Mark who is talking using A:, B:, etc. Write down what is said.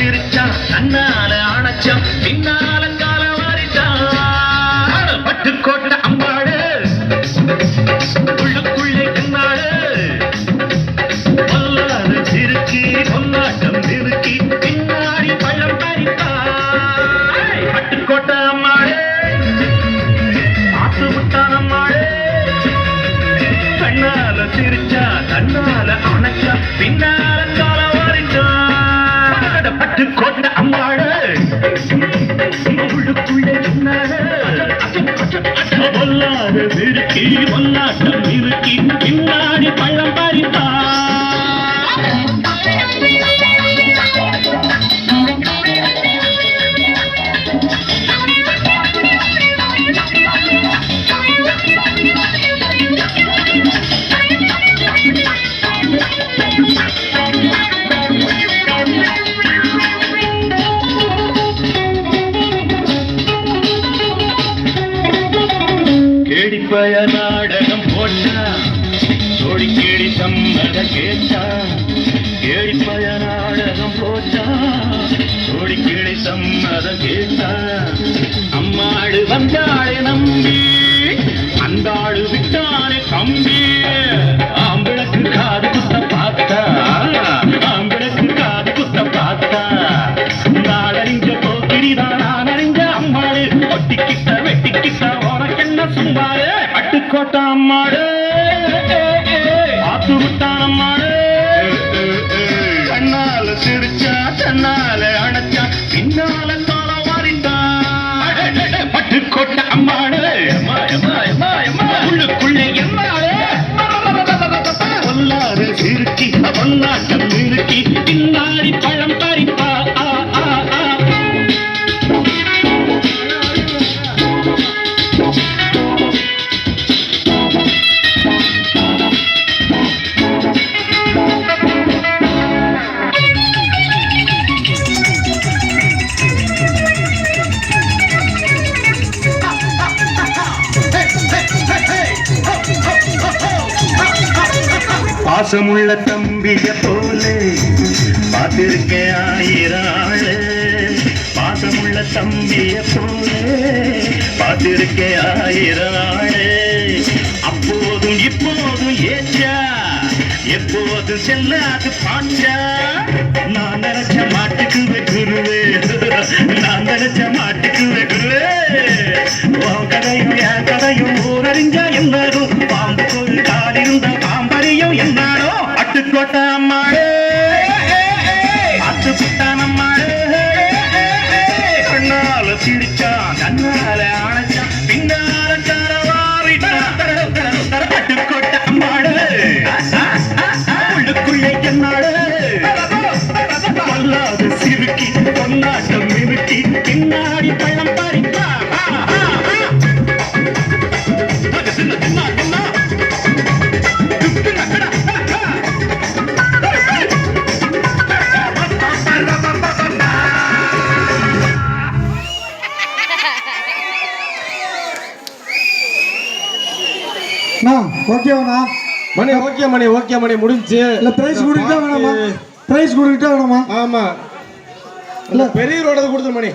A: சிரிச்சான் தன்னால அணைச்சான் பின்னால கால வாரிட்டான் பட்டுக்கோட்டை அம்பாடு உள்ளுக்குள்ளே கண்ணாடு பொல்லாத சிறுக்கி பொன்னாட்டம் நிறுக்கி பின்னாடி பழம் பறித்தாய் பட்டுக்கோட்டை அம்மாடு ஆத்து விட்டான் அம்மாடு கண்ணால சிரிச்சா தன்னால அணைச்சா பின்னால கால வாரிட்டான் பட்டுக்கோட்டை அம்மாடு உள்ளுக்குள்ளே கண்ணாடு பொல்லாத சிறுக்கி பொன்னாட்டம் நிறுக்கி பின்னாடி பழம் பறித்தாய் கேடிப்பய நாடகம் போட்டா சோடி கேடி சம்மத கேட்டா கேடிப்பய நாடகம் போட்டா சோடி கேடி சம்மதம் கேட்டா அம்மாடு வந்தாளே நம்பி அந்தாடு விட்டானே கம்பி ஆம்பிளக்கு காது குத்த பார்த்தா ஆம்பிளக்கு காது குத்த பார்த்தா நாடறிஞ்ச போக்கிரிதான் நான் அறிஞ்ச அம்மாடு ஒட்டிக்கிட்ட வெட்டிக்கிட்ட உனக்கென்ன சும்மாடு பட்டுக்கோட்டை அம்மாடு ஆத்து விட்டான் அம்மாடு கண்ணால சிரிச்சா தன்னால அணைச்சா பின்னால கால வாரிட்டான் பட்டுக்கோட்டை அம்மாடு உள்ளுக்குள்ளே எம்மாடு பொல்லாத சிறுக்கி பொன்னாட்டம் நிறுக்கி பின்னாடி பழம் பறிப்பா பாசமுள்ள தம்பிய போலே பார்த்திருக்கேன் ஆயிரம் ஆளு பாசமுள்ள தம்பிய போலே பார்த்திருக்கேன் ஆயிரம் ஆளு அப்போதும் இப்போதும் ஏச்சா எப்போதும் செல்லாது பாச்சா நான் நினைச்ச மாட்டுக்கு வெகுருவே நான் நினைச்ச மாட்டுக்கு வெகுருவே கதையும் என் கதையும் ஊரறிஞ்சா எல்லாரும் பாம்பு ஒரு காலிருந்த பாம்பறியும் என்னாரோ பட்டுக்கோட்டை அம்மாடு அத்து புட்டான் அம்மாடு கண்ணால சிரிச்சான் கண்ணால அணைச்சான் பின்னால தரவாரிட்டான் பட்டுக்கோட்டை அம்மாடு உள்ளுக்குள்ளே என்னாடு பொல்லாத சிறுக்கி பொன்னாட்டம் நிறுக்கி பின்னாடி பழம் பறிப்பா
B: ஓகேவா
C: மணி ஓகே மணி ஓகே மணி முடிஞ்சு
B: இல்ல பிரைஸ் கொடுத்தா வேணாமா பிரைஸ் கொடுத்தா வேணாமா
C: ஆமா இல்ல பெரிய ரோட கொடுத்துரு மணி